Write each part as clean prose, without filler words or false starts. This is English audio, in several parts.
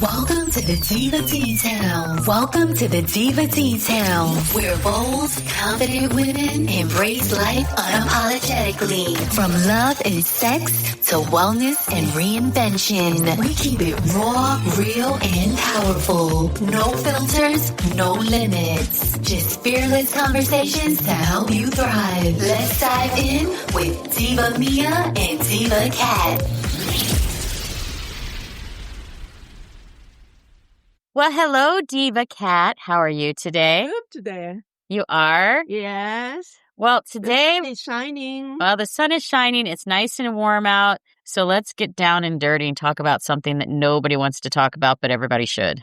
Welcome to the Diva T-Town. Welcome to the Diva T-Town, where bold, confident women embrace life unapologetically. From love and sex to wellness and reinvention, we keep it raw, real, and powerful. No filters, no limits. Just fearless conversations to help you thrive. Let's dive in with Diva Mia and Diva Cat. Well, hello, Diva Cat. How are you today? Good today. You are? Yes. Well, today, It's shining. the sun is shining. It's nice and warm out. So let's get down and dirty and talk about something that nobody wants to talk about, but everybody should.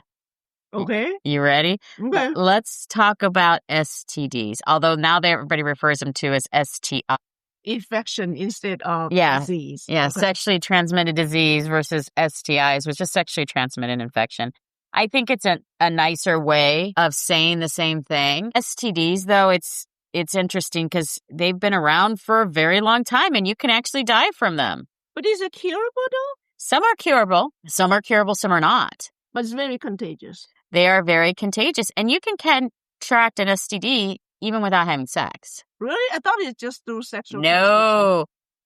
Okay. You ready? Okay. Let's talk about STDs, although now everybody refers them to as STIs. Infection instead of Yeah. disease. Yeah, Okay. sexually transmitted disease versus STIs, which is sexually transmitted infection. I think it's a nicer way of saying the same thing. STDs, though, it's interesting because they've been around for a very long time and you can actually die from them. But is it curable though? Some are curable, some are not. But it's very contagious. They are very contagious and you can contract an STD even without having sex. Really? I thought it's just through sexual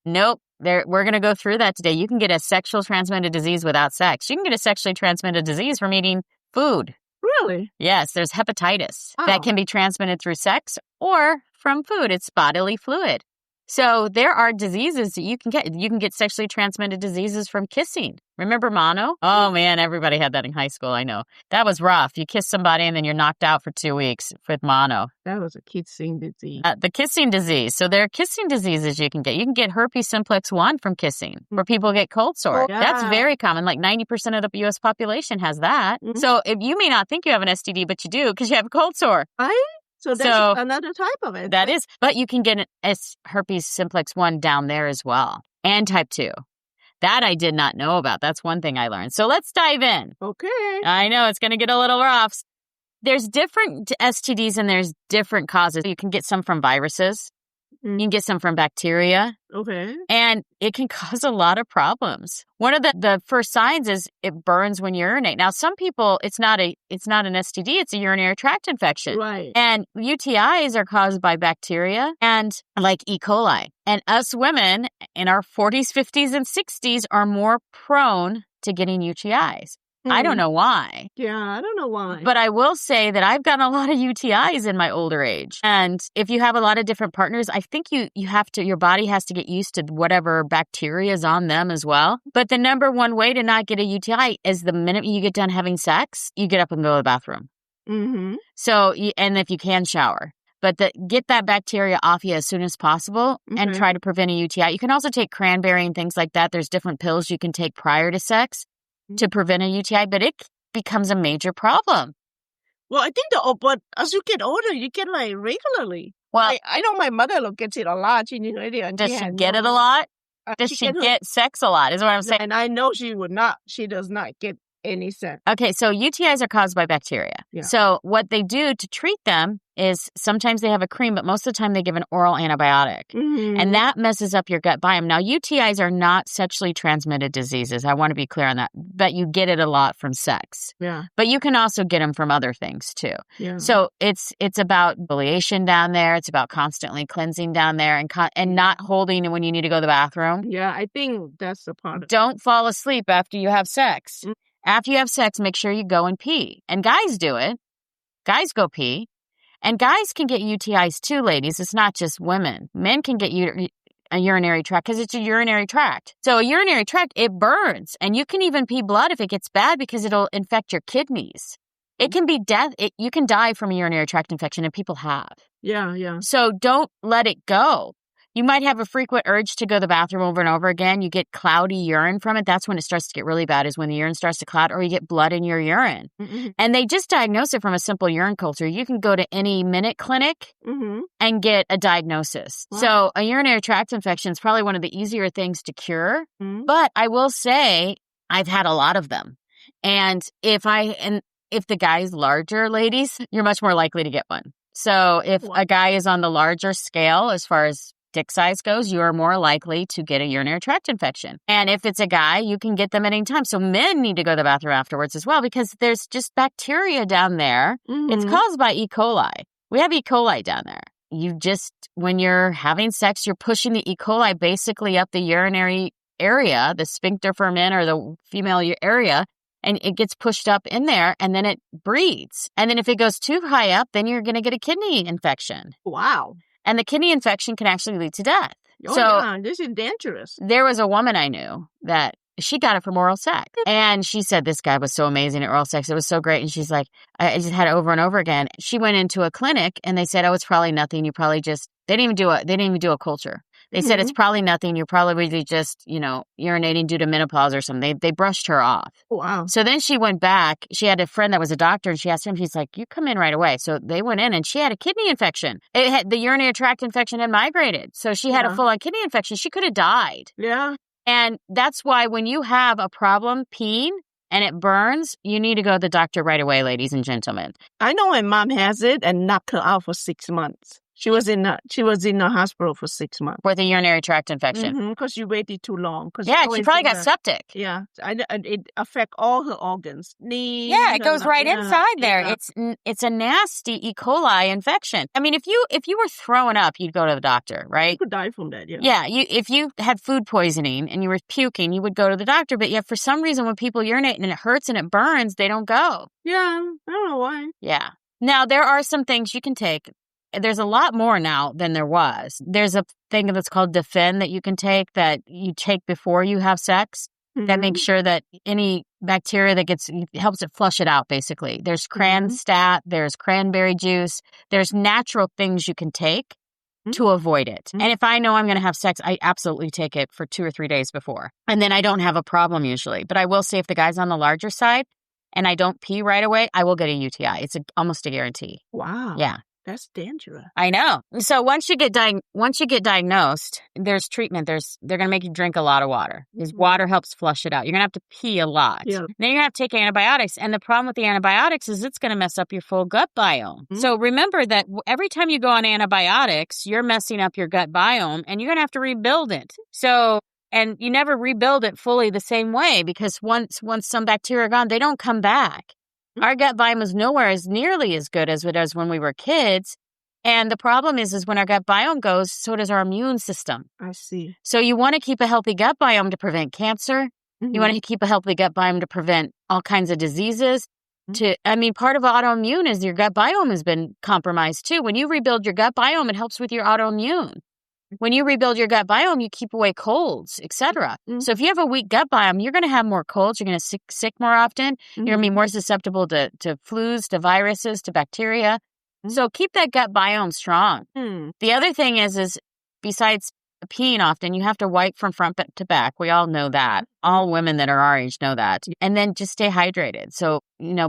Nope. We're going to go through that today. You can get a sexual transmitted disease without sex. You can get a sexually transmitted disease from eating food. Really? Yes, there's hepatitis Oh. that can be transmitted through sex or from food. It's bodily fluid. So there are diseases that you can get. You can get sexually transmitted diseases from kissing. Remember mono? Oh, man, everybody had that in high school. I know. That was rough. You kiss somebody and then you're knocked out for 2 weeks with mono. That was a kissing disease. The kissing disease. So there are kissing diseases you can get. You can get herpes simplex 1 from kissing, where people get cold sore. Yeah. That's very common. Like 90% of the U.S. population has that. Mhm. So if you may not think you have an STD, but you do because you have a cold sore. Right? So that's So- another type of it. That is. But you can get an herpes simplex 1 down there as well. And type 2. That I did not know about. That's one thing I learned. So let's dive in. Okay. I know it's going to get a little rough. There's different STDs and there's different causes. You can get some from viruses. You can get some from bacteria. Okay. And it can cause a lot of problems. One of the first signs is it burns when you urinate. Now, some people, it's not an STD, it's a urinary tract infection. Right. And UTIs are caused by bacteria and like E. coli. And us women in our 40s, 50s, and 60s are more prone to getting UTIs. I don't know why. Yeah, I don't know why. But I will say that I've gotten a lot of UTIs in my older age. And if you have a lot of different partners, I think your body has to get used to whatever bacteria is on them as well. But the number one way to not get a UTI is the minute you get done having sex, you get up and go to the bathroom. Mm-hmm. So, and if you can shower. But get that bacteria off you as soon as possible and Okay. try to prevent a UTI. You can also take cranberry and things like that. There's different pills you can take prior to sex to prevent a UTI, but it becomes a major problem. Well, I think but as you get older, you get like regularly. Well, I know my mother gets it a lot. She already. does she get it a lot? Does she get sex a lot is what I'm saying. And I know she would not. She does not get any sex. Okay, so UTIs are caused by bacteria. Yeah. So what they do to treat them is sometimes they have a cream, but most of the time they give an oral antibiotic. Mm-hmm. And that messes up your gut biome. Now, UTIs are not sexually transmitted diseases. I want to be clear on that. But you get it a lot from sex. Yeah. But you can also get them from other things too. Yeah. So it's about exfoliation down there. It's about constantly cleansing down there and not holding when you need to go to the bathroom. Yeah, I think that's the part of it. Don't fall asleep after you have sex. Mm. After you have sex, make sure you go and pee. And guys do it. Guys go pee. And guys can get UTIs too, ladies. It's not just women. Men can get a urinary tract because it's a urinary tract. So a urinary tract, it burns. And you can even pee blood if it gets bad because it'll infect your kidneys. It can be death. You can die from a urinary tract infection, and people have. Yeah, yeah. So don't let it go. You might have a frequent urge to go to the bathroom over and over again. You get cloudy urine from it. That's when it starts to get really bad, is when the urine starts to cloud, or you get blood in your urine. Mm-hmm. And they just diagnose it from a simple urine culture. You can go to any minute clinic Mm-hmm. and get a diagnosis. Wow. So a urinary tract infection is probably one of the easier things to cure. Mm-hmm. But I will say I've had a lot of them. And if the guy's larger, ladies, you're much more likely to get one. So if a guy is on the larger scale, as far as dick size goes, you are more likely to get a urinary tract infection. And if it's a guy, you can get them at any time. So men need to go to the bathroom afterwards as well because there's just bacteria down there. Mm-hmm. It's caused by E. coli. We have E. coli down there. When you're having sex, you're pushing the E. coli basically up the urinary area, the sphincter for men or the female area, and it gets pushed up in there and then it breeds. And then if it goes too high up, then you're going to get a kidney infection. Wow. And the kidney infection can actually lead to death. Oh, so yeah, this is dangerous. There was a woman I knew that she got it from oral sex. And she said this guy was so amazing at oral sex. It was so great. And she's like, I just had it over and over again. She went into a clinic and they said, oh, it's probably nothing. You probably just, they didn't even do a culture. They said it's probably nothing. You're probably just, urinating due to menopause or something. They brushed her off. Wow. So then she went back. She had a friend that was a doctor and she asked him, she's like, you come in right away. So they went in and she had a kidney infection. The urinary tract infection had migrated. So she had a full-on kidney infection. She could have died. Yeah. And that's why when you have a problem peeing and it burns, you need to go to the doctor right away, ladies and gentlemen. I know my mom has it and knocked her out for 6 months. She was in the hospital for 6 months. With a urinary tract infection. Because she waited too long. Yeah, she probably got septic. Yeah, it affects all her organs. Knees. Yeah, it goes right inside there. Yeah. It's a nasty E. coli infection. I mean, if you were throwing up, you'd go to the doctor, right? You could die from that, yeah. Yeah, if you had food poisoning and you were puking, you would go to the doctor. But yet for some reason, when people urinate and it hurts and it burns, they don't go. Yeah, I don't know why. Yeah. Now, there are some things you can take. There's a lot more now than there was. There's a thing that's called Defend that you can take that you take before you have sex that makes sure that any bacteria that helps it flush it out, basically. There's Cranstat, there's cranberry juice, there's natural things you can take to avoid it. And if I know I'm going to have sex, I absolutely take it for 2 or 3 days before. And then I don't have a problem usually. But I will say if the guy's on the larger side and I don't pee right away, I will get a UTI. It's almost a guarantee. Wow. Yeah. That's dangerous. I know. So once you get diagnosed, there's treatment. They're going to make you drink a lot of water. Because water helps flush it out. You're going to have to pee a lot. Yeah. Then you're going to have to take antibiotics. And the problem with the antibiotics is it's going to mess up your full gut biome. So remember that every time you go on antibiotics, you're messing up your gut biome and you're going to have to rebuild it. And you never rebuild it fully the same way because once some bacteria are gone, they don't come back. Our gut biome is nowhere as nearly as good as it was when we were kids. And the problem is when our gut biome goes, so does our immune system. I see. So you want to keep a healthy gut biome to prevent cancer. You want to keep a healthy gut biome to prevent all kinds of diseases. Part of autoimmune is your gut biome has been compromised too. When you rebuild your gut biome, it helps with your autoimmune. When you rebuild your gut biome, you keep away colds, etc. So if you have a weak gut biome, you're going to have more colds. You're going to sick more often. You're going to be more susceptible to flus, to viruses, to bacteria. So keep that gut biome strong. The other thing is besides peeing often, you have to wipe from front to back. We all know that. All women that are our age know that. And then just stay hydrated. So,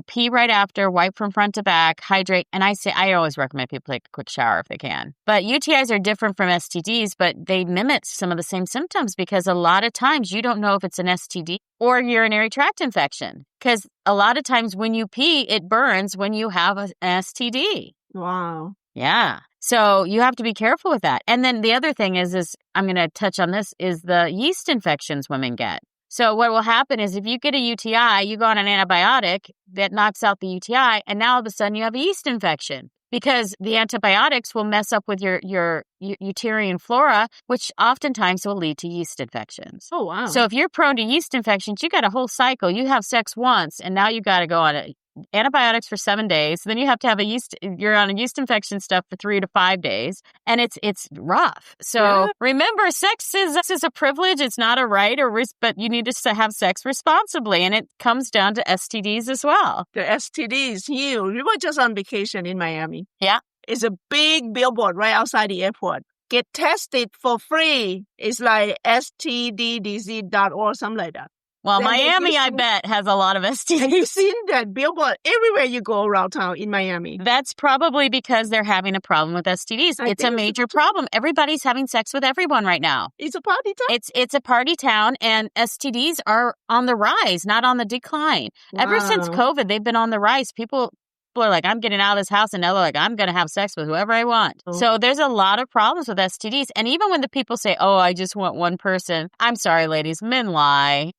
pee right after, wipe from front to back, hydrate. And I always recommend people take a quick shower if they can. But UTIs are different from STDs, but they mimic some of the same symptoms because a lot of times you don't know if it's an STD or urinary tract infection. Because a lot of times when you pee, it burns when you have an STD. Wow. Yeah. So you have to be careful with that. And then the other thing is I'm going to touch on this, is the yeast infections women get. So what will happen is if you get a UTI, you go on an antibiotic that knocks out the UTI, and now all of a sudden you have a yeast infection because the antibiotics will mess up with your uterine flora, which oftentimes will lead to yeast infections. Oh, wow. So if you're prone to yeast infections, you got a whole cycle. You have sex once, and now you got to go on antibiotics for 7 days. Then you have to have you're on a yeast infection stuff for 3 to 5 days. And it's rough. So remember, sex is a privilege. It's not a right but you need to have sex responsibly. And it comes down to STDs as well. The STD is huge. We were just on vacation in Miami. Yeah. It's a big billboard right outside the airport. Get tested for free. It's like stddisease.org, something like that. Well, Miami, I bet, has a lot of STDs. Have you seen that billboard everywhere you go around town in Miami? That's probably because they're having a problem with STDs. It's a major problem. Everybody's having sex with everyone right now. It's a party town? It's a party town, and STDs are on the rise, not on the decline. Wow. Ever since COVID, they've been on the rise. People People are like, I'm getting out of this house, and now they're like, I'm going to have sex with whoever I want. So there's a lot of problems with STDs. And even when the people say, oh, I just want one person, I'm sorry, ladies, men lie.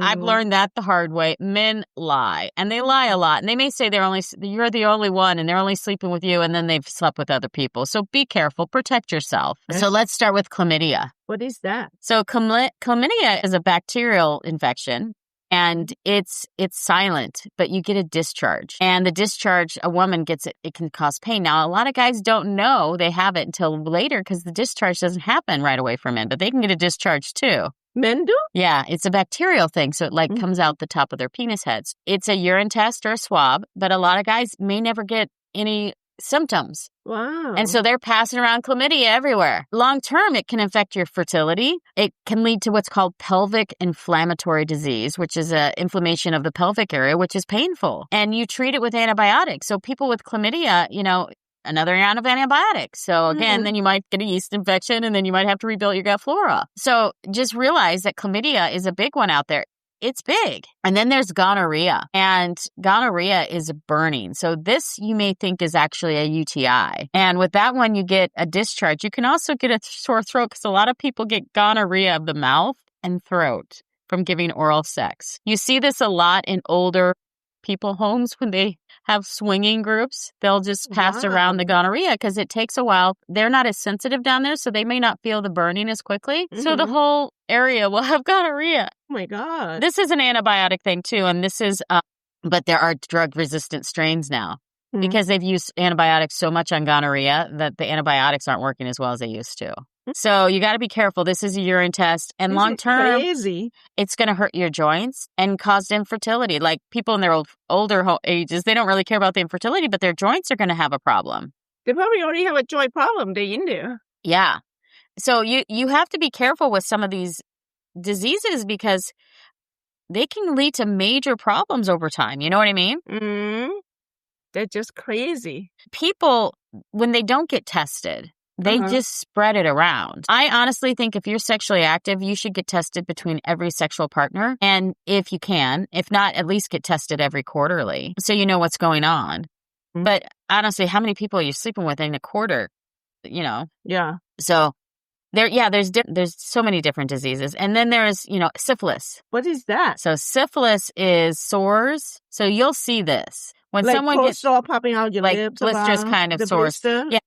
I've learned that the hard way. Men lie, and they lie a lot. And they may say you're the only one, and they're only sleeping with you, and then they've slept with other people. So be careful, protect yourself. Yes. So let's start with chlamydia. What is that? So chlamydia is a bacterial infection, and it's silent, but you get a discharge. And the discharge, a woman gets it, it can cause pain. Now, a lot of guys don't know they have it until later because the discharge doesn't happen right away for men, but they can get a discharge too. Men do? Yeah, it's a bacterial thing. So it comes out the top of their penis heads. It's a urine test or a swab, but a lot of guys may never get any symptoms. Wow. And so they're passing around chlamydia everywhere. Long term, it can affect your fertility. It can lead to what's called pelvic inflammatory disease, which is an inflammation of the pelvic area, which is painful. And you treat it with antibiotics. So people with chlamydia, another round of antibiotics. So again, then you might get a yeast infection, and then you might have to rebuild your gut flora. So just realize that chlamydia is a big one out there. It's big. And then there's gonorrhea, and gonorrhea is burning. So this you may think is actually a UTI. And with that one, you get a discharge. You can also get a sore throat because a lot of people get gonorrhea of the mouth and throat from giving oral sex. You see this a lot in older people homes when they have swinging groups. They'll just pass around the gonorrhea because it takes a while. They're not as sensitive down there, so they may not feel the burning as quickly. So the whole area will have gonorrhea. Oh my God. This is an antibiotic thing too, and this is, but there are drug-resistant strains now because they've used antibiotics so much on gonorrhea that the antibiotics aren't working as well as they used to. So you got to be careful. This is a urine test. And long term, it's going to hurt your joints and cause infertility. Like people in their older ages, they don't really care about the infertility, but their joints are going to have a problem. They probably already have a joint problem. They're in there. Yeah. So you have to be careful with some of these diseases because they can lead to major problems over time. You know what I mean? They're just crazy. People, when they don't get tested, they just spread it around. I honestly think if you're sexually active, you should get tested between every sexual partner. And if you can, if not, at least get tested every quarterly so you know what's going on. But honestly, how many people are you sleeping with in a quarter? Yeah. So there's so many different diseases. And then there's, syphilis. What is that? So syphilis is sores. So you'll see this. When like someone gets sore popping out your like lips, blisters kind of sores. Blister? Yeah.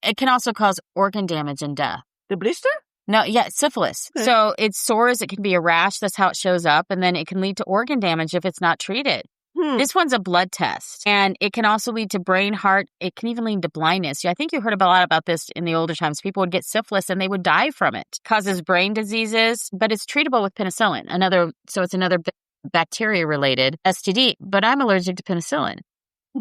It can also cause organ damage and death. The blister? No, yeah, syphilis. Okay. So it's sores. It can be a rash. That's how it shows up. And then it can lead to organ damage if it's not treated. This one's a blood test. And it can also lead to brain, heart. It can even lead to blindness. Yeah, I think you heard a lot about this in the older times. People would get syphilis and they would die from it. Causes brain diseases, but it's treatable with penicillin. So it's another bacteria-related STD. But I'm allergic to penicillin.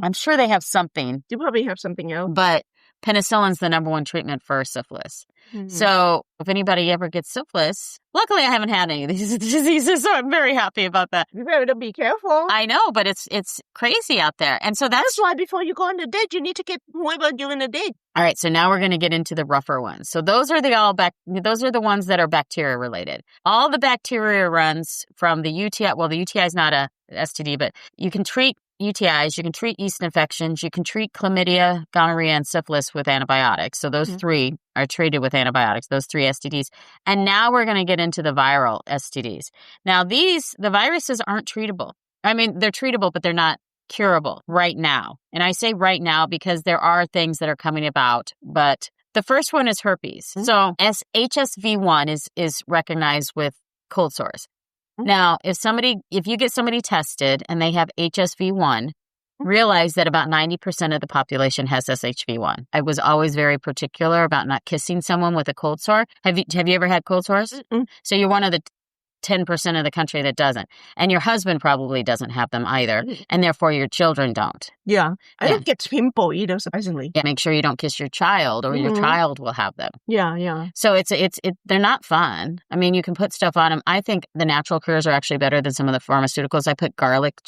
I'm sure they have something. You probably have something else. But penicillin's the number one treatment for syphilis. So if anybody ever gets syphilis, luckily I haven't had any of these diseases, so I'm very happy about that. You better be careful. I know, but it's crazy out there. And so that's why before you go on a date, you need to get whoever you're on a date. All right, so now we're going to get into the rougher ones. So those are the ones that are bacteria related. All the bacteria runs from the UTI. Well, the UTI is not a STD, but you can treat UTIs, you can treat yeast infections, you can treat chlamydia, gonorrhea, and syphilis with antibiotics. So those three are treated with antibiotics, those three STDs. And now we're going to get into the viral STDs. Now the viruses aren't treatable. I mean, they're treatable, but they're not curable right now. And I say right now because there are things that are coming about, but the first one is herpes. So HSV1 is recognized with cold sores. Now, if you get somebody tested and they have HSV1, realize that about 90% of the population has SHV1. I was always very particular about not kissing someone with a cold sore. Have you ever had cold sores? So you're one of the 10% of the country that doesn't. And your husband probably doesn't have them either. And therefore your children don't. Yeah. I don't get pimple either, surprisingly. Yeah, make sure you don't kiss your child or your child will have them. Yeah. So they're not fun. I mean, you can put stuff on them. I think the natural cures are actually better than some of the pharmaceuticals. I put garlic,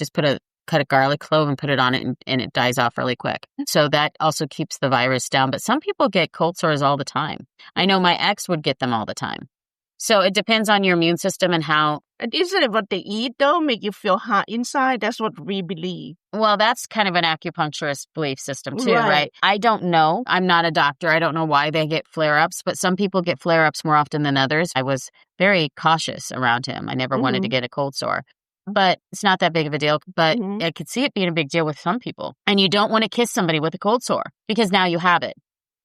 cut a garlic clove and put it on it and it dies off really quick. So that also keeps the virus down. But some people get cold sores all the time. I know my ex would get them all the time. So it depends on your immune system and how. And isn't it what they eat, though, make you feel hot inside? That's what we believe. Well, that's kind of an acupuncturist belief system too, right? I don't know. I'm not a doctor. I don't know why they get flare-ups, but some people get flare-ups more often than others. I was very cautious around him. I never wanted to get a cold sore. But it's not that big of a deal. But I could see it being a big deal with some people. And you don't want to kiss somebody with a cold sore because now you have it.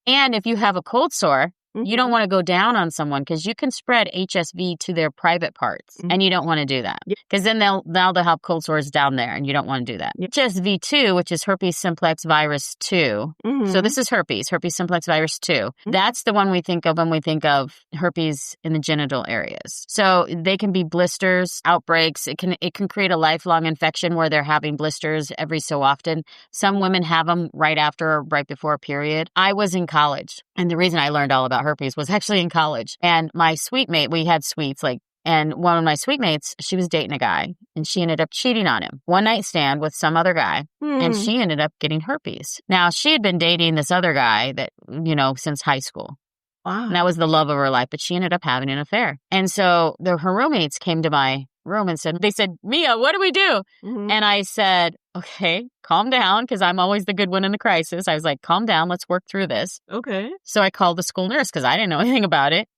And if you have a cold sore, you don't want to go down on someone because you can spread HSV to their private parts. And you don't want to do that because then they'll have cold sores down there and you don't want to do that. HSV2, which is herpes simplex virus 2. So this is herpes simplex virus 2. That's the one we think of when we think of herpes in the genital areas. So they can be blisters, outbreaks. It can create a lifelong infection where they're having blisters every so often. Some women have them right after or right before a period. I was in college. And the reason I learned all about herpes was actually in college. And my suite mate, we had suites, and one of my suite mates, she was dating a guy and she ended up cheating on him. One night stand with some other guy and she ended up getting herpes. Now, she had been dating this other guy that, since high school. Wow. And that was the love of her life, but she ended up having an affair. And so her roommates came to my room and said, Mia, what do we do? And I said, okay, calm down, because I'm always the good one in the crisis. I was like, calm down, let's work through this. Okay. So I called the school nurse because I didn't know anything about it.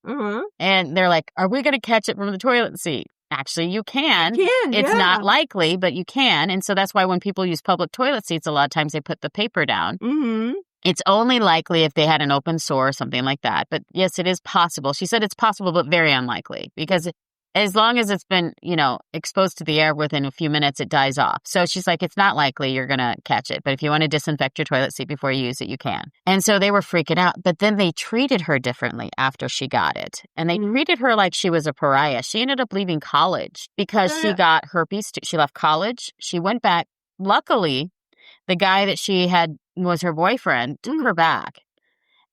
And they're like, are we going to catch it from the toilet seat? Actually, you can. It's not likely, but you can. And so that's why when people use public toilet seats, a lot of times they put the paper down. It's only likely if they had an open sore or something like that. But yes, it is possible. She said it's possible, but very unlikely because as long as it's been, exposed to the air within a few minutes, it dies off. So she's like, it's not likely you're going to catch it. But if you want to disinfect your toilet seat before you use it, you can. And so they were freaking out. But then they treated her differently after she got it. And they treated her like she was a pariah. She ended up leaving college because she got herpes. She left college. She went back. Luckily, the guy that she had was her boyfriend took her back.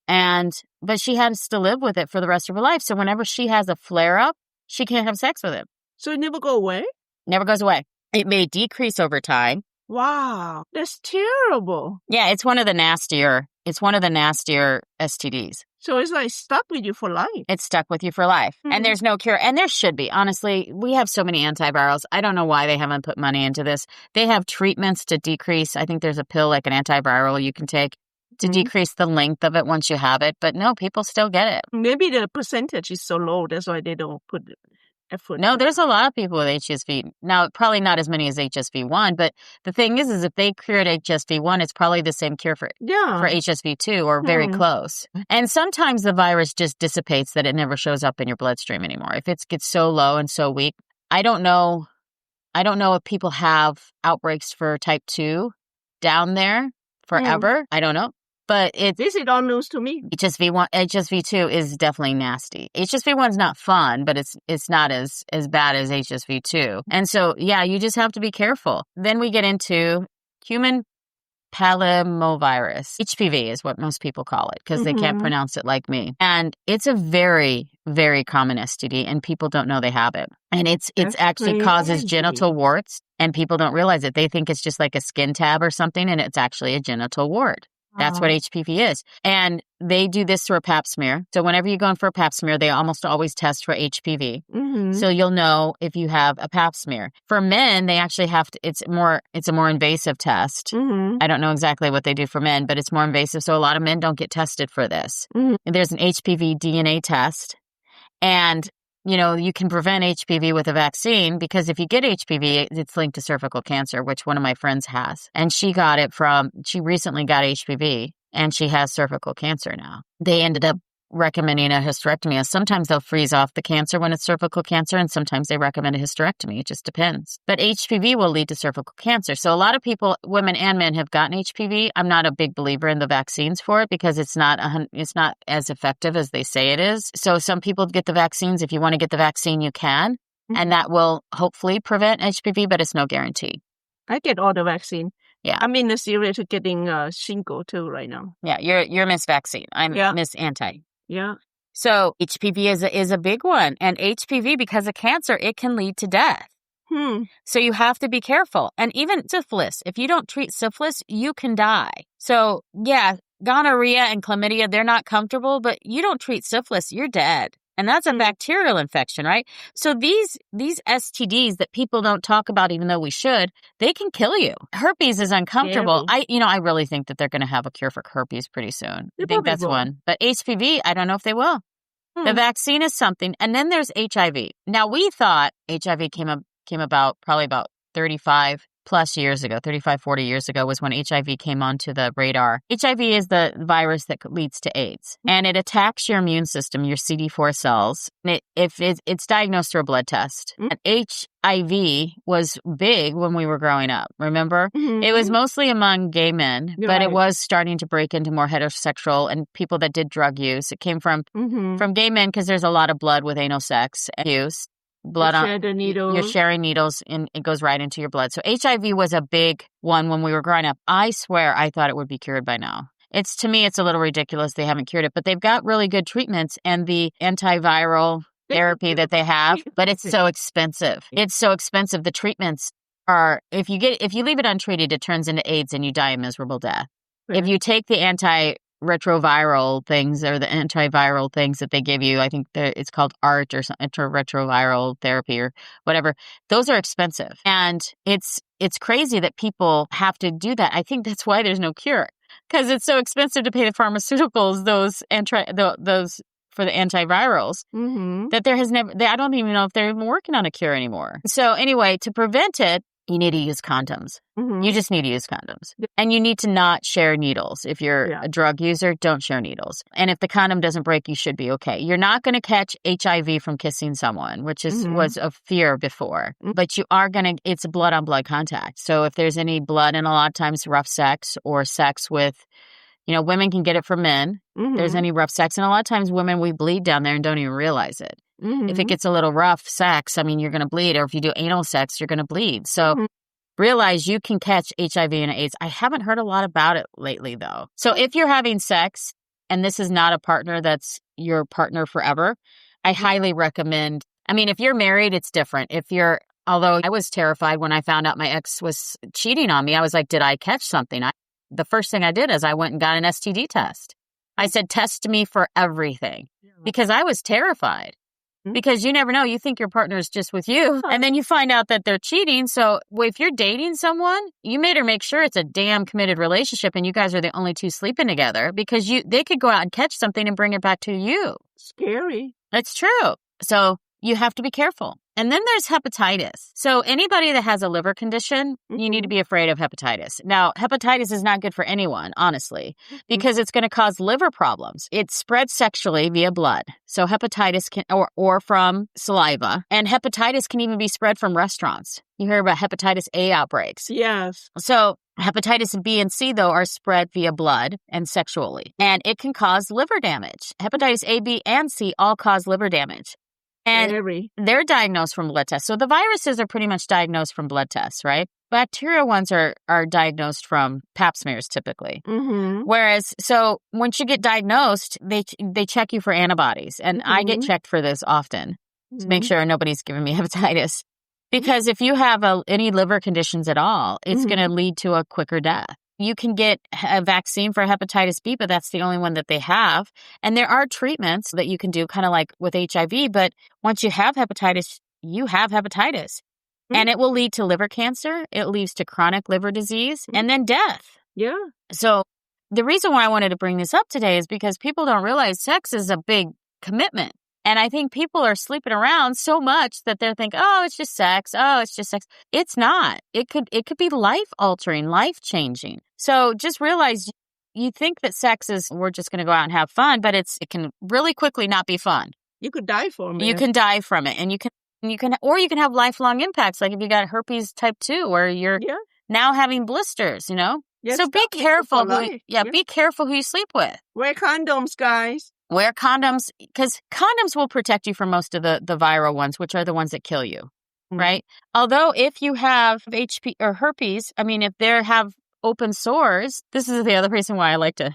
But she has to live with it for the rest of her life. So whenever she has a flare-up, she can't have sex with him. So it never go away? Never goes away. It may decrease over time. Wow, that's terrible. Yeah, it's one of the nastier STDs. So it's like stuck with you for life. It's stuck with you for life. And there's no cure. And there should be. Honestly, we have so many antivirals. I don't know why they haven't put money into this. They have treatments to decrease. I think there's a pill like an antiviral you can take to decrease the length of it once you have it. But no, people still get it. Maybe the percentage is so low. That's why they don't put effort. No, there's a lot of people with HSV. Now, probably not as many as HSV1. But the thing is if they cured HSV1, it's probably the same cure for HSV2 or very close. And sometimes the virus just dissipates that it never shows up in your bloodstream anymore. If it gets so low and so weak, I don't know if people have outbreaks for type 2 down there forever. I don't know. But this is all news to me. HSV2 is definitely nasty. HSV1 is not fun, but it's not as bad as HSV2. And so, you just have to be careful. Then we get into human papillomavirus. HPV is what most people call it because they can't pronounce it like me. And it's a very, very common STD and people don't know they have it. And it's actually causes genital warts and people don't realize it. They think it's just like a skin tab or something and it's actually a genital wart. That's what HPV is. And they do this through a pap smear. So whenever you go in for a pap smear, they almost always test for HPV. So you'll know if you have a pap smear. For men, they actually have to, it's a more invasive test. I don't know exactly what they do for men, but it's more invasive. So a lot of men don't get tested for this. There's an HPV DNA test. And you can prevent HPV with a vaccine because if you get HPV, it's linked to cervical cancer, which one of my friends has. And she recently got HPV and she has cervical cancer now. They ended up recommending a hysterectomy. Sometimes they'll freeze off the cancer when it's cervical cancer, and sometimes they recommend a hysterectomy. It just depends. But HPV will lead to cervical cancer. So a lot of people, women and men, have gotten HPV. I'm not a big believer in the vaccines for it because it's not as effective as they say it is. So some people get the vaccines. If you want to get the vaccine, you can. And that will hopefully prevent HPV, but it's no guarantee. I get all the vaccine. Yeah. I'm in the series of getting shingle too right now. Yeah, you're Miss Vaccine. I'm Miss Anti. Yeah. So HPV is a big one. And HPV, because of cancer, it can lead to death. So you have to be careful. And even syphilis, if you don't treat syphilis, you can die. So gonorrhea and chlamydia, they're not comfortable, but you don't treat syphilis, you're dead. And that's a bacterial infection, right? So these STDs that people don't talk about, even though we should, they can kill you. Herpes is uncomfortable. Scary. I really think that they're going to have a cure for herpes pretty soon. They I think probably that's will. one. But HPV, I don't know if they will. The vaccine is something. And then there's HIV. Now, we thought HIV came about probably about 35 plus years ago, 35, 40 years ago was when HIV came onto the radar. HIV is the virus that leads to AIDS, and it attacks your immune system, your CD4 cells. And it's diagnosed through a blood test. And HIV was big when we were growing up, remember? It was mostly among gay men, but it was starting to break into more heterosexual and people that did drug use. It came from gay men because there's a lot of blood with anal sex use. Blood on the needle. You're sharing needles and it goes right into your blood. So HIV was a big one when we were growing up. I swear I thought it would be cured by now. To me, it's a little ridiculous they haven't cured it, but they've got really good treatments and the antiviral therapy that they have, but it's so expensive. It's so expensive. The treatments are, if you leave it untreated, it turns into AIDS and you die a miserable death. If you take the antiretroviral things or the antiviral things that they give you, I think it's called ART or antiretroviral therapy or whatever. Those are expensive. And it's crazy that people have to do that. I think that's why there's no cure, because it's so expensive to pay the pharmaceuticals, those for the antivirals, that there has never, I don't even know if they're even working on a cure anymore. So anyway, to prevent it, you need to use condoms. You just need to use condoms. And you need to not share needles. If you're a drug user, don't share needles. And if the condom doesn't break, you should be okay. You're not going to catch HIV from kissing someone, which was a fear before. But you are going to, it's blood on blood contact. So if there's any blood, and a lot of times rough sex or sex with, women can get it from men. There's any rough sex. And a lot of times women, we bleed down there and don't even realize it. If it gets a little rough sex, you're going to bleed. Or if you do anal sex, you're going to bleed. So realize you can catch HIV and AIDS. I haven't heard a lot about it lately, though. So if you're having sex and this is not a partner that's your partner forever, I highly recommend. If you're married, it's different. Although I was terrified when I found out my ex was cheating on me, I was like, did I catch something? The first thing I did is I went and got an STD test. I said, test me for everything, because I was terrified. Because you never know. You think your partner is just with you, and then you find out that they're cheating. So if you're dating someone, you better make sure it's a damn committed relationship and you guys are the only two sleeping together, because they could go out and catch something and bring it back to you. Scary. That's true. So you have to be careful. And then there's hepatitis. So anybody that has a liver condition, you need to be afraid of hepatitis. Now, hepatitis is not good for anyone, honestly, because it's going to cause liver problems. It spreads sexually via blood. So hepatitis can, or from saliva. And hepatitis can even be spread from restaurants. You hear about hepatitis A outbreaks. Yes. So hepatitis B and C, though, are spread via blood and sexually. And it can cause liver damage. Hepatitis A, B, and C all cause liver damage. And they're diagnosed from blood tests. So the viruses are pretty much diagnosed from blood tests, right? Bacterial ones are diagnosed from pap smears typically. Whereas, so once you get diagnosed, they check you for antibodies. And I get checked for this often to make sure nobody's giving me hepatitis. Because if you have any liver conditions at all, it's going to lead to a quicker death. You can get a vaccine for hepatitis B, but that's the only one that they have. And there are treatments that you can do, kind of like with HIV. But once you have hepatitis, you have hepatitis. And it will lead to liver cancer. It leads to chronic liver disease and then death. Yeah. So the reason why I wanted to bring this up today is because people don't realize sex is a big commitment. And I think people are sleeping around so much that they're thinking, oh, it's just sex. Oh, it's just sex. It's not. It could be life-altering, life-changing. So just realize you think that sex is, we're just going to go out and have fun, but it can really quickly not be fun. You could die from it. You can die from it. And you can have lifelong impacts. Like if you got herpes type 2, where you're now having blisters, Yes, so be careful. Be careful who you sleep with. Wear condoms, guys. Wear condoms, because condoms will protect you from most of the viral ones, which are the ones that kill you, right? Although if you have HP or herpes, if they have open sores, this is the other reason why I like to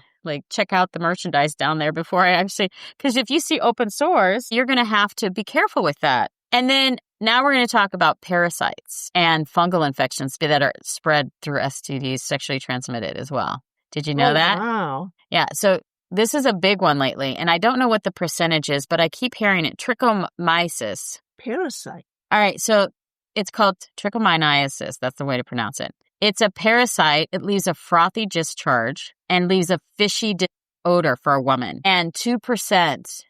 check out the merchandise down there before I actually, because if you see open sores, you're going to have to be careful with that. And then now we're going to talk about parasites and fungal infections that are spread through STDs, sexually transmitted as well. Did you know that? Wow. Yeah. So this is a big one lately, and I don't know what the percentage is, but I keep hearing it. Trichomoniasis. Parasite. All right, so it's called trichomoniasis. That's the way to pronounce it. It's a parasite. It leaves a frothy discharge and leaves a fishy odor for a woman. And 2%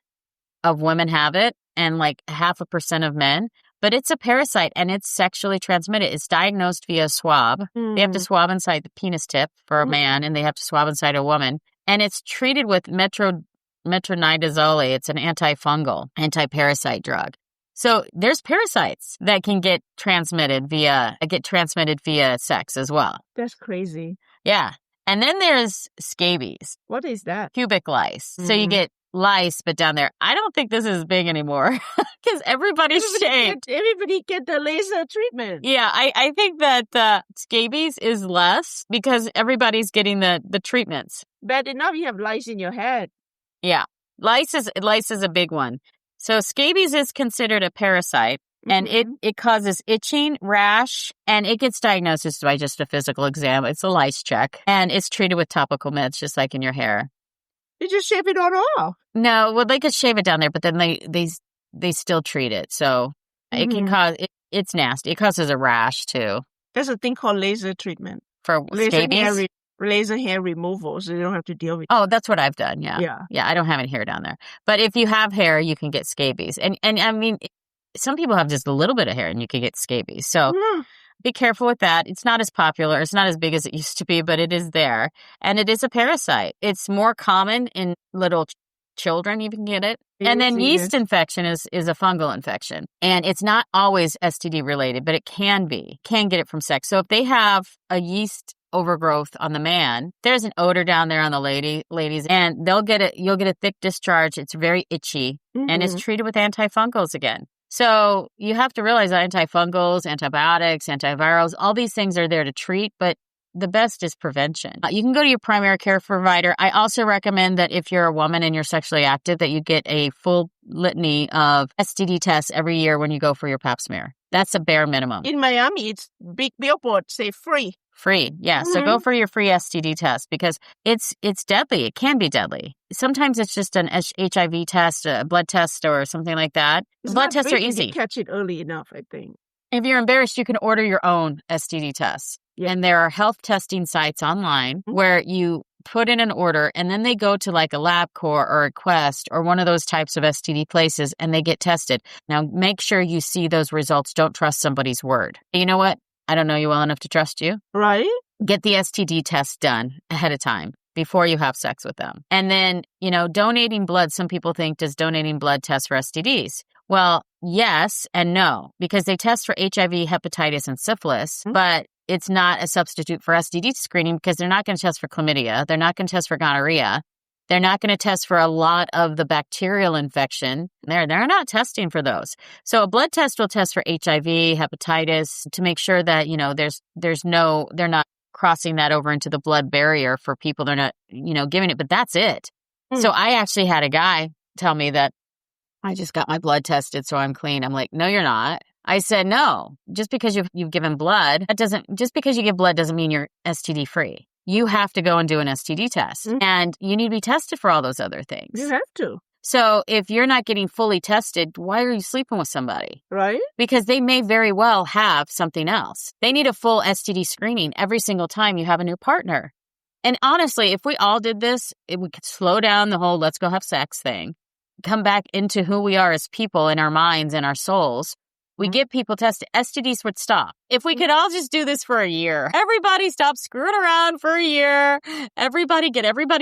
of women have it, and like 0.5% of men. But it's a parasite, and it's sexually transmitted. It's diagnosed via swab. They have to swab inside the penis tip for a man, and they have to swab inside a woman. And it's treated with metronidazole. It's an antifungal, anti-parasite drug. So there's parasites that can get transmitted via sex as well. That's crazy. Yeah. And then there's scabies. What is that? Pubic lice. So you get lice, but down there. I don't think this is big anymore because everybody's shaved. Everybody get the laser treatment. Yeah, I think that scabies is less because everybody's getting the treatments. Bad enough you have lice in your head. Yeah, lice is a big one. So scabies is considered a parasite, and it causes itching, rash, and it gets diagnosed just by just a physical exam. It's a lice check, and it's treated with topical meds just like in your hair. You just shave it on off. No, well, they could shave it down there, but then they still treat it. So it can cause, it's nasty. It causes a rash too. There's a thing called laser treatment. For scabies? Laser hair removal, so you don't have to deal with it. Oh, that's what I've done, yeah. Yeah, I don't have any hair down there. But if you have hair, you can get scabies. And I mean, some people have just a little bit of hair and you can get scabies. So be careful with that. It's not as popular. It's not as big as it used to be, but it is there. And it is a parasite. It's more common in little children. You can get it. And then yeast infection is a fungal infection. And it's not always STD related, but it can be. Can get it from sex. So if they have a yeast overgrowth on the man, there's an odor down there on the ladies, and you'll get a thick discharge. It's very itchy, and it's treated with antifungals again. So you have to realize that antifungals, antibiotics, antivirals, all these things are there to treat, but the best is prevention. You can go to your primary care provider. I also recommend that if you're a woman and you're sexually active, that you get a full litany of STD tests every year when you go for your pap smear. That's a bare minimum. In Miami, it's big billboard say free. Free, yeah. So go for your free STD test because it's deadly. It can be deadly. Sometimes it's just an HIV test, a blood test, or something like that. Blood tests are easy. You can catch it early enough, I think. If you're embarrassed, you can order your own STD tests. Yeah. And there are health testing sites online where you put in an order and then they go to like a LabCorp or a Quest or one of those types of STD places and they get tested. Now, make sure you see those results. Don't trust somebody's word. You know what? I don't know you well enough to trust you. Right. Get the STD test done ahead of time before you have sex with them. And then, donating blood. Some people think, does donating blood test for STDs? Well, yes and no, because they test for HIV, hepatitis, and syphilis, but it's not a substitute for STD screening because they're not going to test for chlamydia. They're not going to test for gonorrhea. They're not going to test for a lot of the bacterial infection. They're not testing for those. So a blood test will test for HIV, hepatitis to make sure that, they're not crossing that over into the blood barrier for people. They're not, giving it, but that's it. So I actually had a guy tell me that I just got my blood tested, so I'm clean. I'm like, no, you're not. I said, no, just because you've given blood, just because you give blood doesn't mean you're STD free. You have to go and do an STD test and you need to be tested for all those other things. You have to. So if you're not getting fully tested, why are you sleeping with somebody? Right. Because they may very well have something else. They need a full STD screening every single time you have a new partner. And honestly, if we all did this, we could slow down the whole let's go have sex thing, come back into who we are as people in our minds and our souls. We get people tested. STDs would stop. If we could all just do this for a year, everybody stop screwing around for a year. Everybody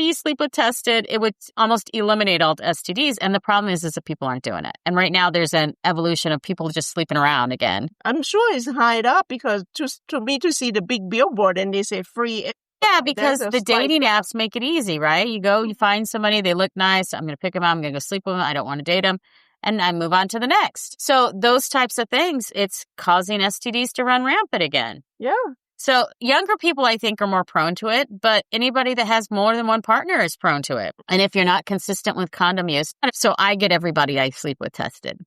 you sleep with tested. It would almost eliminate all STDs. And the problem is that people aren't doing it. And right now there's an evolution of people just sleeping around again. I'm sure it's high up because to see the big billboard and they say free. Yeah, because the dating apps make it easy, right? You go, you find somebody, they look nice. I'm going to pick them up. I'm going to go sleep with them. I don't want to date them. And I move on to the next. So those types of things, it's causing STDs to run rampant again. Yeah. So younger people, I think, are more prone to it, but anybody that has more than one partner is prone to it. And if you're not consistent with condom use, so I get everybody I sleep with tested.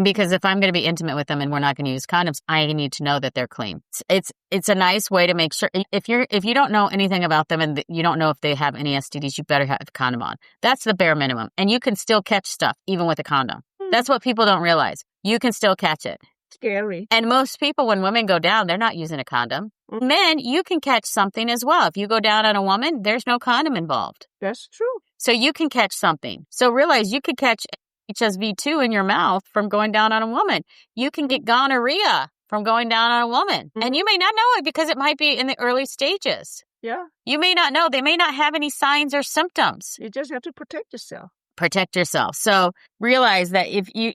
Because if I'm going to be intimate with them and we're not going to use condoms, I need to know that they're clean. It's a nice way to make sure. If you don't know anything about them and you don't know if they have any STDs, you better have a condom on. That's the bare minimum. And you can still catch stuff even with a condom. That's what people don't realize. You can still catch it. Scary. And most people, when women go down, they're not using a condom. Men, you can catch something as well. If you go down on a woman, there's no condom involved. That's true. So you can catch something. So realize you could catch HSV2 in your mouth from going down on a woman. You can get gonorrhea from going down on a woman. And you may not know it because it might be in the early stages. Yeah. You may not know. They may not have any signs or symptoms. You just have to protect yourself. Protect yourself. So realize that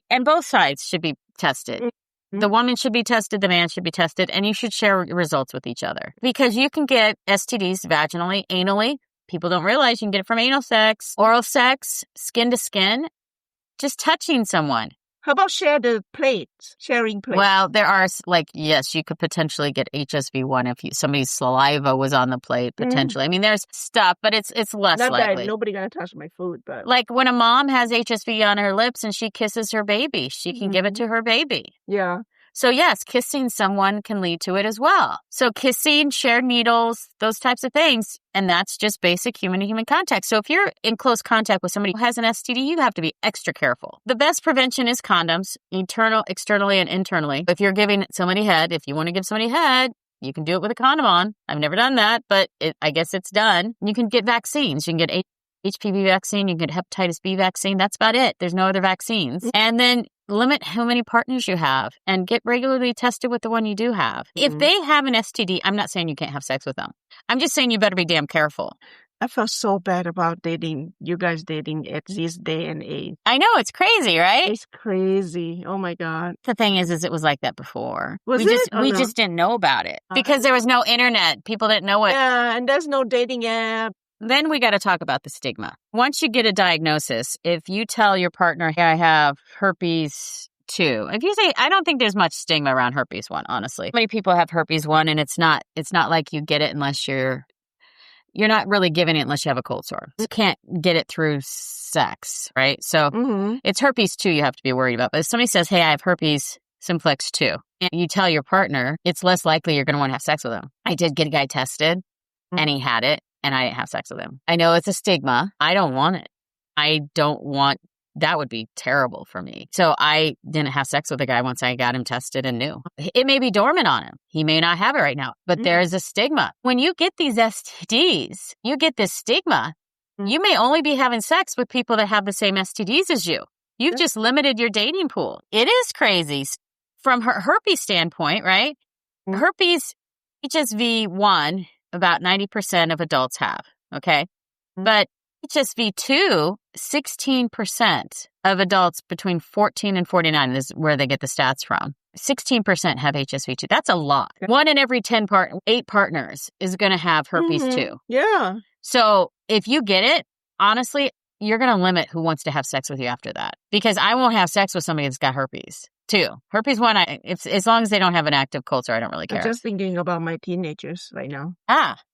and both sides should be tested. The woman should be tested, the man should be tested, and you should share results with each other. Because you can get STDs vaginally, anally. People don't realize you can get it from anal sex, oral sex, skin to skin, just touching someone. How about sharing plates? Well, there are, yes, you could potentially get HSV1 if somebody's saliva was on the plate, potentially. I mean, there's stuff, but it's less Not likely. That nobody gonna touch my food, but... Like when a mom has HSV on her lips and she kisses her baby, she can give it to her baby. Yeah. So yes, kissing someone can lead to it as well. So kissing, shared needles, those types of things. And that's just basic human-to-human contact. So if you're in close contact with somebody who has an STD, you have to be extra careful. The best prevention is condoms, externally and internally. If you're giving somebody head, if you want to give somebody head, you can do it with a condom on. I've never done that, but I guess it's done. You can get vaccines. You can get HPV vaccine. You can get hepatitis B vaccine. That's about it. There's no other vaccines. And then limit how many partners you have and get regularly tested with the one you do have. If they have an STD, I'm not saying you can't have sex with them. I'm just saying you better be damn careful. I felt so bad about you guys dating at this day and age. I know, it's crazy, right? It's crazy. Oh my God. The thing is it was like that before. We just didn't know about it because there was no internet. People didn't know it. Yeah, and there's no dating app. Then we got to talk about the stigma. Once you get a diagnosis, if you tell your partner, hey, I have herpes 2, if you say, I don't think there's much stigma around herpes 1, honestly. Many people have herpes 1 and it's not like you get it unless you're not really giving it unless you have a cold sore. You can't get it through sex, right? So it's herpes 2 you have to be worried about. But if somebody says, hey, I have herpes simplex 2, and you tell your partner, it's less likely you're going to want to have sex with them. I did get a guy tested and he had it. And I didn't have sex with him. I know it's a stigma. I don't want it. That would be terrible for me. So I didn't have sex with a guy once I got him tested and knew. It may be dormant on him. He may not have it right now, but there is a stigma. When you get these STDs, you get this stigma. You may only be having sex with people that have the same STDs as you. You've just limited your dating pool. It is crazy. From her herpes standpoint, right? Herpes HSV1, about 90% of adults have, okay? But HSV2, 16% of adults between 14 and 49 is where they get the stats from. 16% have HSV2. That's a lot. 1 in every 8 partners is going to have herpes 2. Yeah. So if you get it, honestly, you're going to limit who wants to have sex with you after that. Because I won't have sex with somebody that's got herpes 2. Herpes 1, as long as they don't have an active cold sore, I don't really care. I'm just thinking about my teenagers right now.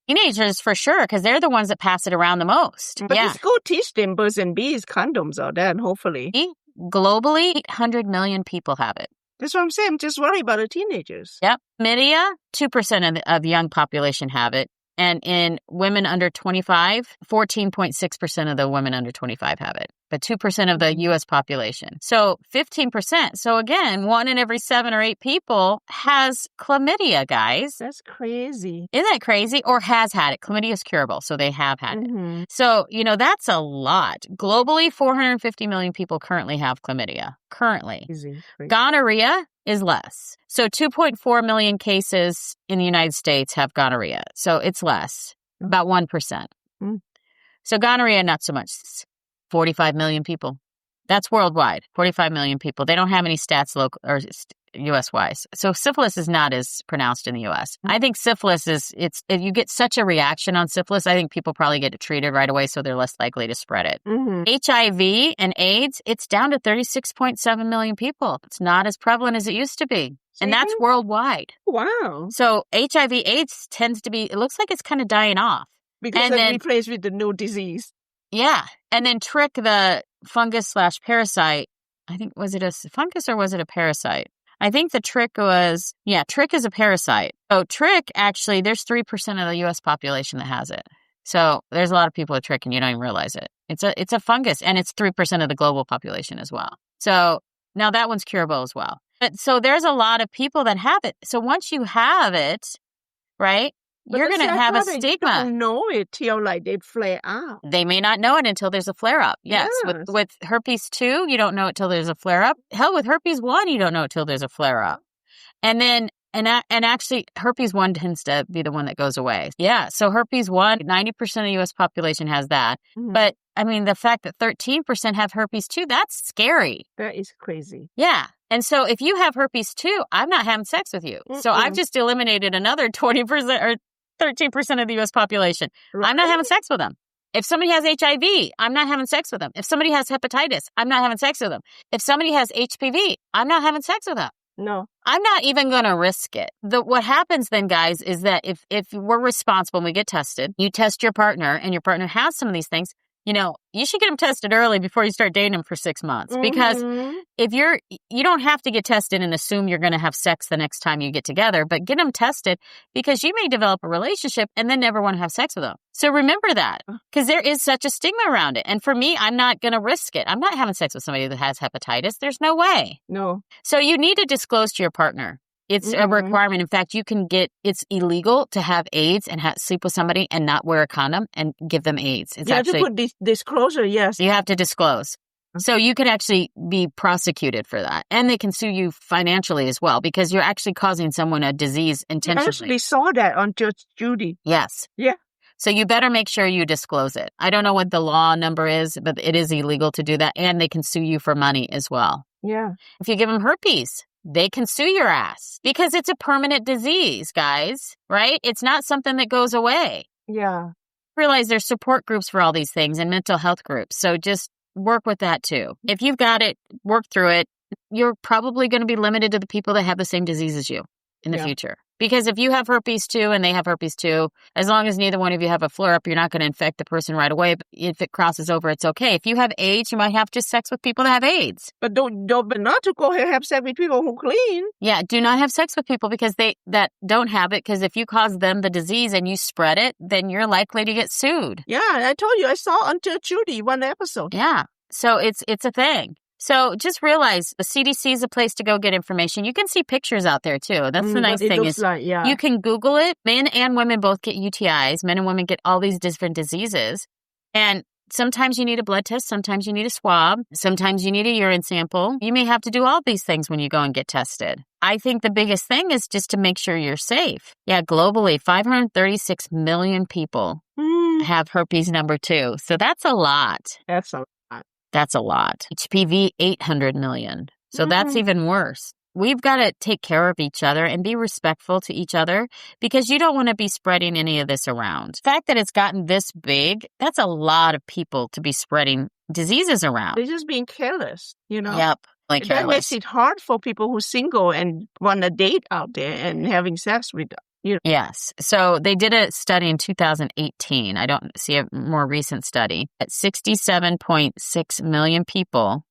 Teenagers for sure, because they're the ones that pass it around the most. But just go teach them birds and bees, condoms out there, and hopefully. Globally, 800 million people have it. That's what I'm saying. I'm just worried about the teenagers. Yep. Chlamydia, 2% of the young population have it. And in women under 25, 14.6% of the women under 25 have it, but 2% of the U.S. population. So 15%. So again, 1 in every 7 or 8 people has chlamydia, guys. That's crazy. Isn't that crazy? Or has had it. Chlamydia is curable, so they have had it. So, that's a lot. Globally, 450 million people currently have chlamydia. Currently. Crazy. Gonorrhea is less. So 2.4 million cases in the United States have gonorrhea. So it's less, about 1%. So gonorrhea, not so much. 45 million people. That's worldwide. 45 million people. They don't have any stats local or U.S.-wise. So syphilis is not as pronounced in the U.S. I think syphilis if you get such a reaction on syphilis, I think people probably get it treated right away, so they're less likely to spread it. HIV and AIDS, it's down to 36.7 million people. It's not as prevalent as it used to be. And that's worldwide. Wow. So HIV AIDS tends to be, it looks like it's kind of dying off. Because it's replaced with the new disease. Yeah. And then trick, the fungus/parasite, I think, was it a fungus or was it a parasite? I think the trick was, trick is a parasite. So trick, actually, there's 3% of the U.S. population that has it. So there's a lot of people with trick and you don't even realize it. It's a fungus and it's 3% of the global population as well. So now that one's curable as well. But so there's a lot of people that have it. So once you have it, right, But you're they going to say, I have a thought they stigma. don't know it till like they flare out. They may not know it until there's a flare up. Yes. Yes. With herpes 2, you don't know it till there's a flare up. Hell, with herpes 1, you don't know it till there's a flare up. And then, and actually, herpes 1 tends to be the one that goes away. Yeah. So herpes 1, 90% of the U.S. population has that. Mhm. But I mean, the fact that 13% have herpes 2, that's scary. That is crazy. Yeah. And so if you have herpes 2, I'm not having sex with you. So I've just eliminated another 20% or 13% of the U.S. population. Right? I'm not having sex with them. If somebody has HIV, I'm not having sex with them. If somebody has hepatitis, I'm not having sex with them. If somebody has HPV, I'm not having sex with them. No. I'm not even going to risk it. What happens then, guys, is that if we're responsible and we get tested, you test your partner and your partner has some of these things, you should get them tested early before you start dating them for 6 months. Because if you don't have to get tested and assume you're going to have sex the next time you get together, but get them tested because you may develop a relationship and then never want to have sex with them. So remember that, because there is such a stigma around it. And for me, I'm not going to risk it. I'm not having sex with somebody that has hepatitis. There's no way. No. So you need to disclose to your partner. It's a requirement. In fact, it's illegal to have AIDS and sleep with somebody and not wear a condom and give them AIDS. It's you have to put disclosure, yes. You have to disclose. So you could actually be prosecuted for that. And they can sue you financially as well because you're actually causing someone a disease intentionally. I actually saw that on Judge Judy. Yes. Yeah. So you better make sure you disclose it. I don't know what the law number is, but it is illegal to do that. And they can sue you for money as well. Yeah. If you give them herpes, they can sue your ass because it's a permanent disease, guys, right? It's not something that goes away. Yeah. Realize there's support groups for all these things and mental health groups. So just work with that too. If you've got it, work through it. You're probably going to be limited to the people that have the same disease as you in the future. Because if you have herpes 2 and they have herpes 2, as long as neither one of you have a flare-up, you're not going to infect the person right away. But if it crosses over, it's okay. If you have AIDS, you might have just sex with people that have AIDS. But but not to go ahead and have sex with people who clean. Yeah, do not have sex with people because that don't have it. Because if you cause them the disease and you spread it, then you're likely to get sued. Yeah, I told you, I saw on Judge Judy one episode. Yeah, so it's a thing. So just realize the CDC is a place to go get information. You can see pictures out there too. That's the nice thing is you can Google it. Men and women both get UTIs. Men and women get all these different diseases. And sometimes you need a blood test. Sometimes you need a swab. Sometimes you need a urine sample. You may have to do all these things when you go and get tested. I think the biggest thing is just to make sure you're safe. Yeah, globally, 536 million people have herpes number 2. So that's a lot. That's a lot. That's a lot. HPV, 800 million. So that's even worse. We've got to take care of each other and be respectful to each other because you don't want to be spreading any of this around. The fact that it's gotten this big, that's a lot of people to be spreading diseases around. They're just being careless, Yep. Like that makes it hard for people who are single and want to date out there and having sex with them. Yes. So they did a study in 2018. I don't see a more recent study. At 67.6 million people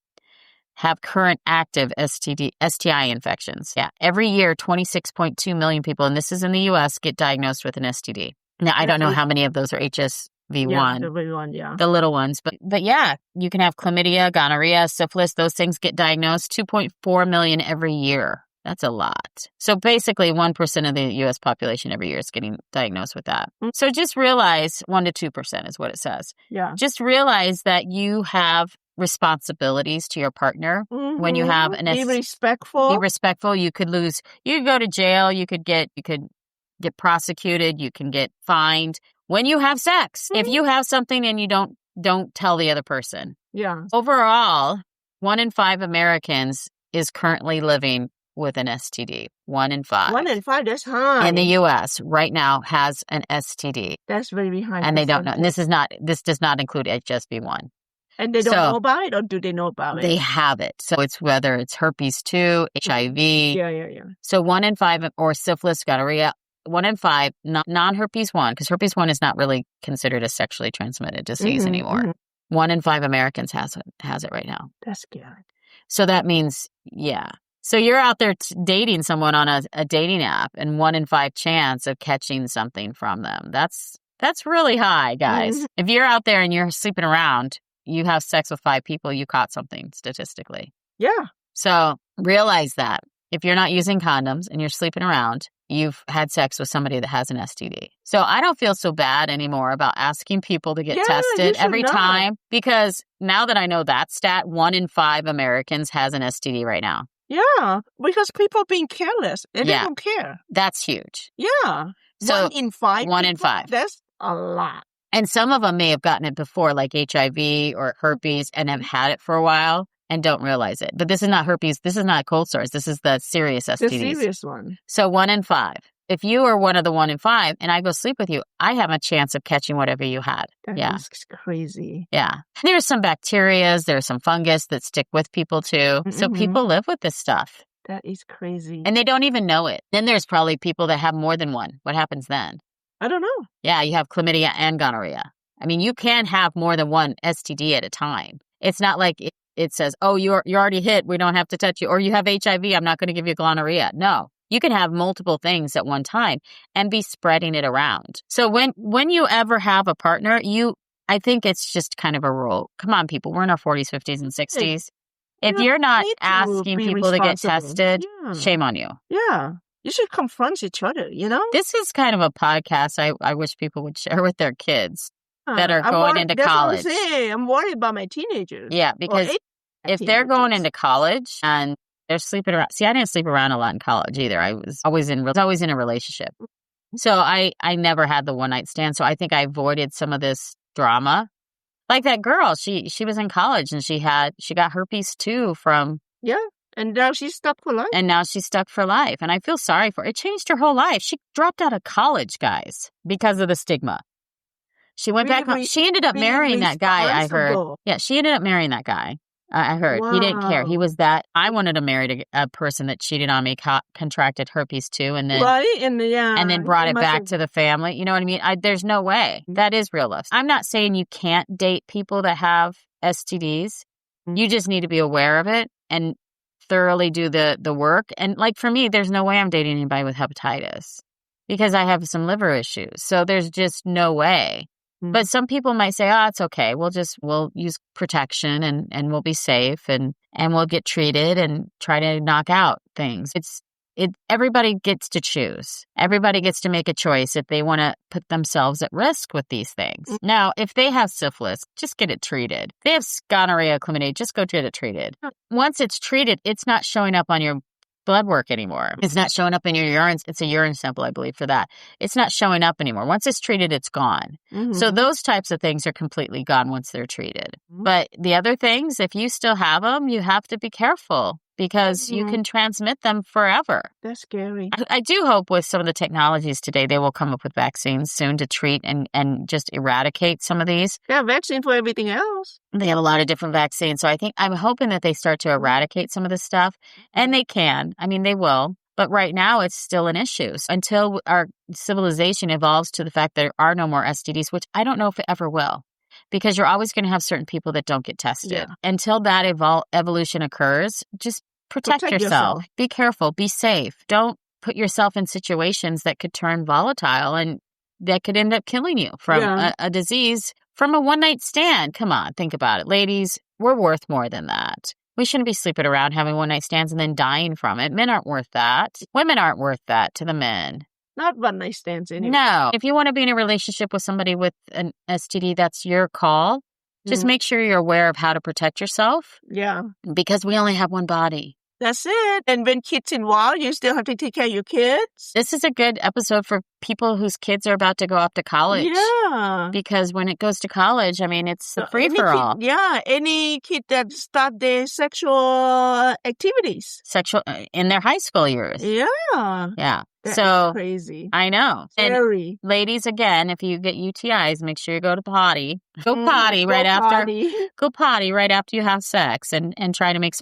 have current active STI infections. Yeah. Every year, 26.2 million people, and this is in the U.S., get diagnosed with an STD. Now, I don't know how many of those are HSV1. Yeah, the V1, yeah. The little ones. But yeah, you can have chlamydia, gonorrhea, syphilis. Those things get diagnosed. 2.4 million every year. That's a lot. So basically 1% of the U.S. population every year is getting diagnosed with that. So just realize 1 to 2% is what it says. Yeah. Just realize that you have responsibilities to your partner when you have an Be respectful. Be respectful. You could go to jail. You could get get prosecuted. You can get fined when you have sex. If you have something and you don't tell the other person. Yeah. Overall, 1 in 5 Americans is currently living with an STD. 1 in 5. 1 in 5, that's high. In the U.S. right now has an STD. That's very high. And they don't know. And this does not include HSV1. And they don't know about it, or do they know about it? They have it. So it's whether it's herpes 2, HIV. Yeah. So 1 in 5, or syphilis, gonorrhea, 1 in 5, non-herpes 1, because herpes 1 is not really considered a sexually transmitted disease anymore. 1 in 5 Americans has it right now. That's scary. So that means, yeah. So you're out there dating someone on a dating app and 1 in 5 chance of catching something from them. That's really high, guys. Mhm. If you're out there and you're sleeping around, you have sex with 5 people, you caught something statistically. Yeah. So realize that if you're not using condoms and you're sleeping around, you've had sex with somebody that has an STD. So I don't feel so bad anymore about asking people to get Yeah, you tested should every know. time, because now that I know that stat, 1 in 5 Americans has an STD right now. Yeah, because people are being careless and Yeah. they don't care. That's huge. Yeah. So 1 in 5. 1 in people, 5. That's a lot. And some of them may have gotten it before, like HIV or herpes, and have had it for a while and don't realize it. But this is not herpes. This is not cold sores. This is the serious STDs. The serious one. So 1 in 5. If you are one of the 1 in 5 and I go sleep with you, I have a chance of catching whatever you had. That Yeah. is crazy. Yeah. There's some bacterias, there's some fungus that stick with people too. So Mhm. people live with this stuff That is crazy. and they don't even know it. Then there's probably people that have more than one. What happens then? I don't know. Yeah, you have chlamydia and gonorrhea. I mean, you can have more than one STD at a time. It's not like it says, oh, you're already hit, we don't have to touch you. Or you have HIV, I'm not going to give you gonorrhea. No, you can have multiple things at one time and be spreading it around. So when you ever have a partner, I think it's just kind of a rule. Come on, people, we're in our 40s, 50s, and 60s. If You you're not need to asking be people to get responsible. tested, Yeah. shame on you. Yeah. You should confront each other, you know? This is kind of a podcast I wish people would share with their kids that are I'm going worried- into that's college. What I'm saying. I'm worried about my teenagers. Yeah, Or because if they're teenagers. going into college and they're sleeping around. See, I didn't sleep around a lot in college either. I was always in a relationship. So I never had the one night stand. So I think I avoided some of this drama. Like that girl, she was in college and she got herpes too from, Yeah. And now she's stuck for life. and now she's stuck for life. And I feel sorry for her. It changed her whole life. She dropped out of college, guys, because of the stigma. She went back home. She ended up be marrying that guy, I heard. responsible. Yeah, she ended up marrying that guy. I heard. He didn't care. He Wow. was that. I wanted to marry a person that cheated on me, contracted herpes too, and then Right? And yeah. and then brought you it must back have- to the family. You know what I mean? There's no way. That is real love. I'm not saying you can't date people that have STDs. You just need to be aware of it and thoroughly do the work. And like for me, there's no way I'm dating anybody with hepatitis because I have some liver issues. So there's just no way. But some people might say, oh, it's okay. We'll use protection and we'll be safe and we'll get treated and try to knock out things. Everybody gets to choose. Everybody gets to make a choice if they want to put themselves at risk with these things. Now, if they have syphilis, just get it treated. If they have gonorrhea, chlamydia, just go get it treated. Once it's treated, it's not showing up on your blood work anymore. It's not showing up in your urine. It's a urine sample, I believe, for that. It's not showing up anymore. Once it's treated, it's gone. So those types of things are completely gone once they're treated. But the other things, if you still have them, you have to be careful because you can transmit them forever. That's scary. I do hope with some of the technologies today, they will come up with vaccines soon to treat and just eradicate some of these. They have vaccine for everything else. They have a lot of different vaccines. So I'm hoping that they start to eradicate some of this stuff. And they can. I mean, they will. But right now, it's still an issue. So until our civilization evolves to the fact there are no more STDs, which I don't know if it ever will. Because you're always going to have certain people that don't get tested. Yeah. Until that evolution occurs, just protect yourself. Be careful. Be safe. Don't put yourself in situations that could turn volatile and that could end up killing you from a disease from a one-night stand. Come on, think about it. Ladies, we're worth more than that. We shouldn't be sleeping around having one-night stands and then dying from it. Men aren't worth that. Women aren't worth that to the men. Not one night stands anyway. No. If you want to be in a relationship with somebody with an STD, that's your call. Just make sure you're aware of how to protect yourself. Yeah. Because we only have one body. That's it. And when kids involved, you still have to take care of your kids. This is a good episode for people whose kids are about to go off to college. Yeah. Because when it goes to college, I mean, it's a free-for-all. Any kid that start their sexual activities. In their high school years. Yeah. Yeah. That's So crazy. I know. And Scary. ladies, again, if you get UTIs, make sure you go to the potty. Go potty Go right after. potty. Go potty right after you have sex, and try to make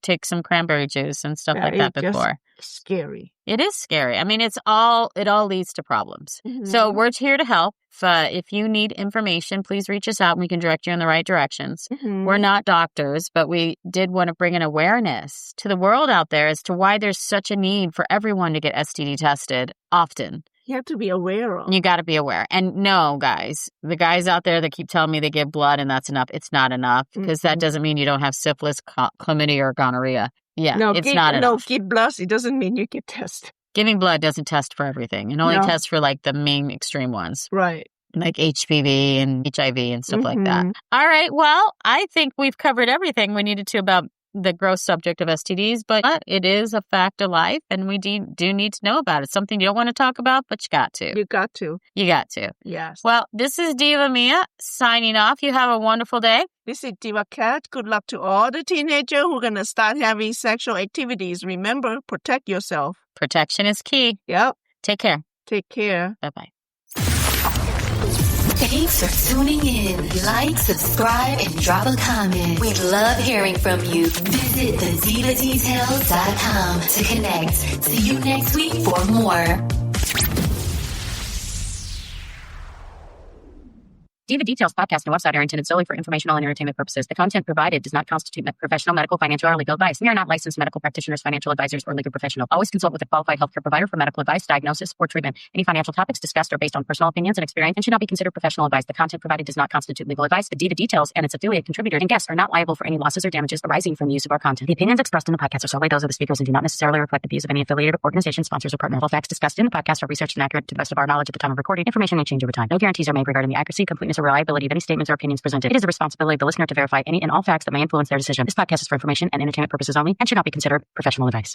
take some cranberry juice and stuff like that It's just before. Scary. It is scary. I mean, it all leads to problems. So we're here to help. if you need information, please reach us out and we can direct you in the right directions. Mm-hmm. We're not doctors, but we did want to bring an awareness to the world out there as to why there's such a need for everyone to get STD tested often. You have to be aware of. You got to be aware. And no, guys, the guys out there that keep telling me they give blood and that's enough, it's not enough, because that doesn't mean you don't have syphilis, chlamydia, or gonorrhea. Yeah, it's not enough. No, give blood, it doesn't mean you get tested. Giving blood doesn't test for everything. It only tests for like the main extreme ones. Right. Like HPV and HIV and stuff like that. All right. Well, I think we've covered everything we needed to about the gross subject of STDs, but it is a fact of life and we do need to know about it. Something you don't want to talk about, but you got to. You got to. You got to. Yes. Well, this is Diva Mia signing off. You have a wonderful day. This is Diva Cat. Good luck to all the teenagers who are going to start having sexual activities. Remember, protect yourself. Protection is key. Yep. Take care. Take care. Bye-bye. Thanks for tuning in. Like, subscribe, and drop a comment. We love hearing from you. Visit thedivadetails.com to connect. See you next week for more. Diva Details podcast and website are intended solely for informational and entertainment purposes. The content provided does not constitute professional, medical, financial, or legal advice. We are not licensed medical practitioners, financial advisors, or legal professionals. Always consult with a qualified healthcare provider for medical advice, diagnosis, or treatment. Any financial topics discussed are based on personal opinions and experience and should not be considered professional advice. The content provided does not constitute legal advice. The Diva Details and its affiliate contributors and guests are not liable for any losses or damages arising from the use of our content. The opinions expressed in the podcast are solely those of the speakers and do not necessarily reflect the views of any affiliated organization, sponsors, or partners. All facts discussed in the podcast are researched and accurate to the best of our knowledge at the time of recording. Information may change over time. No guarantees are made regarding the accuracy, completeness, or reliability of any statements or opinions presented. It is the responsibility of the listener to verify any and all facts that may influence their decision. This podcast is for information and entertainment purposes only and should not be considered professional advice.